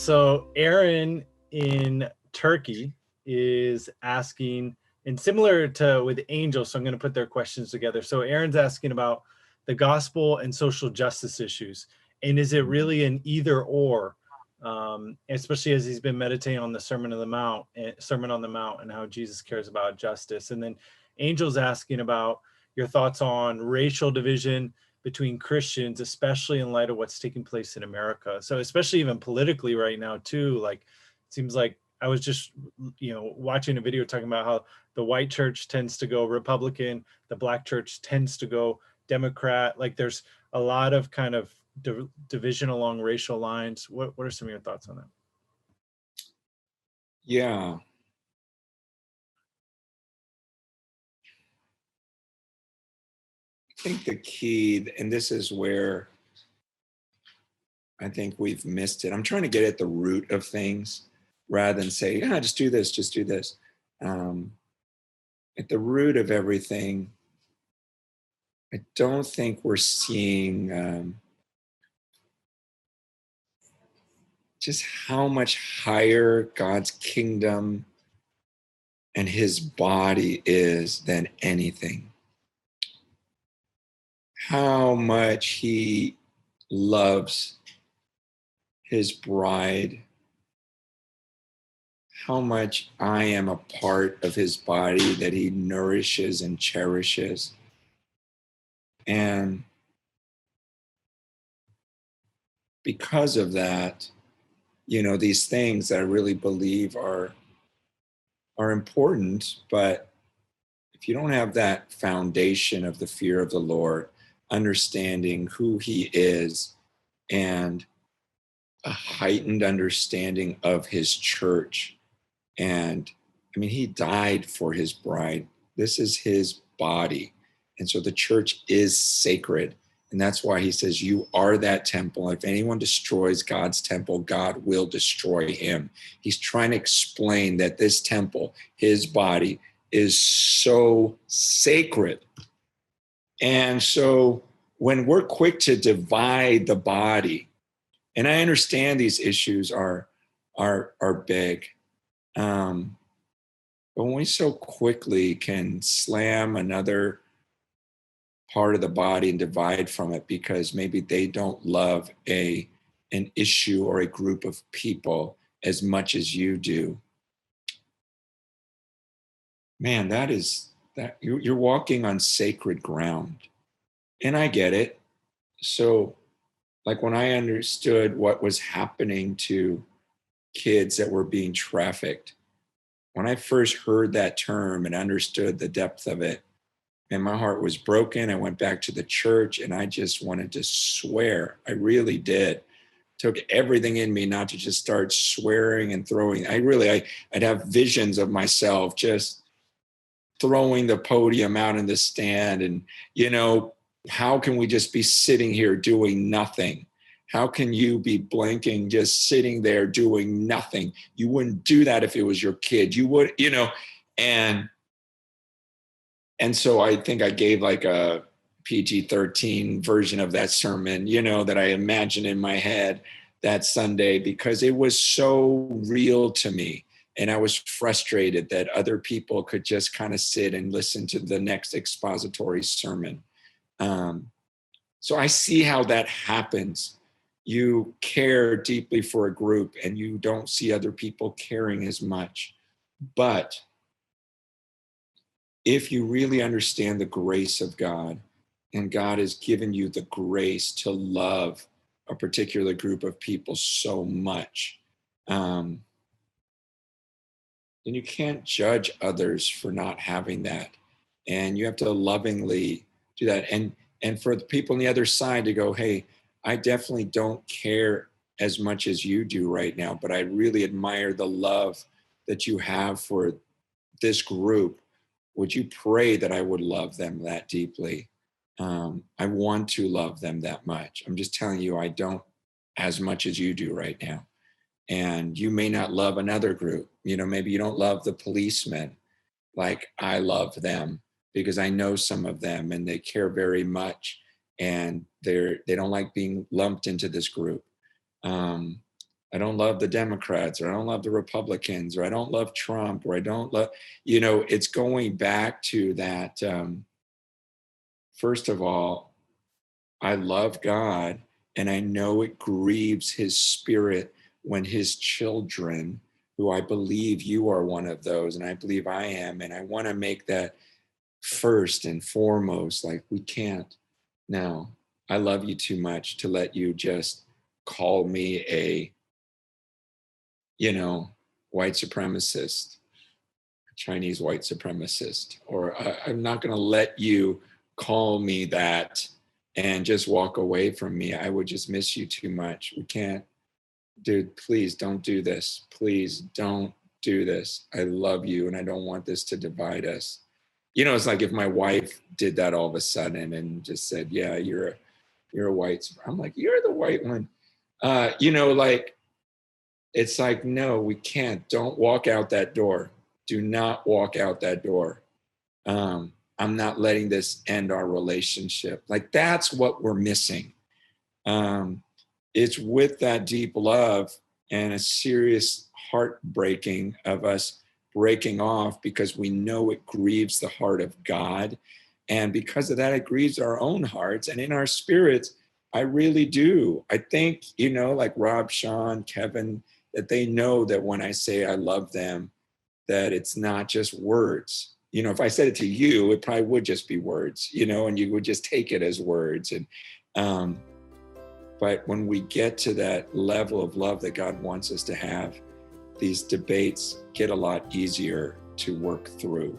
So Aaron in Turkey is asking, and similar to with Angel, so I'm going to put their questions together. So Aaron's asking about the gospel and social justice issues, and is it really an either or? Especially as he's been meditating on the Sermon on the Mount, and how Jesus cares about justice. And then Angel's asking about your thoughts on racial division between Christians, especially in light of what's taking place in America. So especially even politically right now too, like it seems like I was just, watching a video talking about how the white church tends to go Republican, the black church tends to go Democrat. Like there's a lot of kind of division along racial lines. What are some of your thoughts on that? Yeah. I think the key, and this is where I think we've missed it. I'm trying to get at the root of things rather than say, yeah, just do this, just do this. At the root of everything, I don't think we're seeing just how much higher God's kingdom and his body is than anything. How much he loves his bride. How much I am a part of his body that he nourishes and cherishes. And because of that, these things that I really believe are important, but if you don't have that foundation of the fear of the Lord, understanding who he is, and a heightened understanding of his church, and he died for his bride. This is his body. And so the church is sacred. And that's why he says, you are that temple. If anyone destroys God's temple, God will destroy him. He's trying to explain that this temple, his body, is so sacred. And so when we're quick to divide the body, and I understand these issues are big, but when we so quickly can slam another part of the body and divide from it because maybe they don't love an issue or a group of people as much as you do, man, that you're walking on sacred ground. And I get it. So, like when I understood what was happening to kids that were being trafficked, when I first heard that term and understood the depth of it, and my heart was broken. I went back to the church and I just wanted to swear. I really did. Took everything in me not to just start swearing and throwing. I'd have visions of myself just throwing the podium out in the stand. And, how can we just be sitting here doing nothing? How can you be blinking, just sitting there doing nothing? You wouldn't do that if it was your kid. You would, and so I think I gave like a PG-13 version of that sermon, that I imagined in my head that Sunday, because it was so real to me. And I was frustrated that other people could just kind of sit and listen to the next expository sermon. So I see how that happens. You care deeply for a group and you don't see other people caring as much. But if you really understand the grace of God, and God has given you the grace to love a particular group of people so much, then you can't judge others for not having that. And you have to lovingly do that. And for the people on the other side to go, hey, I definitely don't care as much as you do right now, but I really admire the love that you have for this group. Would you pray that I would love them that deeply? I want to love them that much. I'm just telling you, I don't as much as you do right now. And you may not love another group. Maybe you don't love the policemen like I love them, because I know some of them and they care very much, and they don't like being lumped into this group. I don't love the Democrats, or I don't love the Republicans, or I don't love Trump, or I don't love, you know, it's going back to that. First of all, I love God, and I know it grieves his spirit when his children, who I believe you are one of those, and I believe I am, and I want to make that first and foremost. Like, we can't. No, I love you too much to let you just call me a, you know, white supremacist, Chinese white supremacist, or I'm not going to let you call me that and just walk away from me. I would just miss you too much. We can't, dude, please don't do this. Please don't do this. I love you, and I don't want this to divide us. You know, it's like if my wife did that all of a sudden and just said, yeah, you're a white, I'm like, you're the white one. You know, like, it's like, no, we can't. Don't walk out that door. Do not walk out that door. I'm not letting this end our relationship. Like, that's what we're missing. It's with that deep love and a serious heartbreaking of us breaking off, because we know it grieves the heart of God. And because of that, it grieves our own hearts and in our spirits. I really do. I think, you know, like Rob, Sean, Kevin, that they know that when I say I love them, that it's not just words. You know, if I said it to you, it probably would just be words, you know, and you would just take it as words. And but when we get to that level of love that God wants us to have, these debates get a lot easier to work through.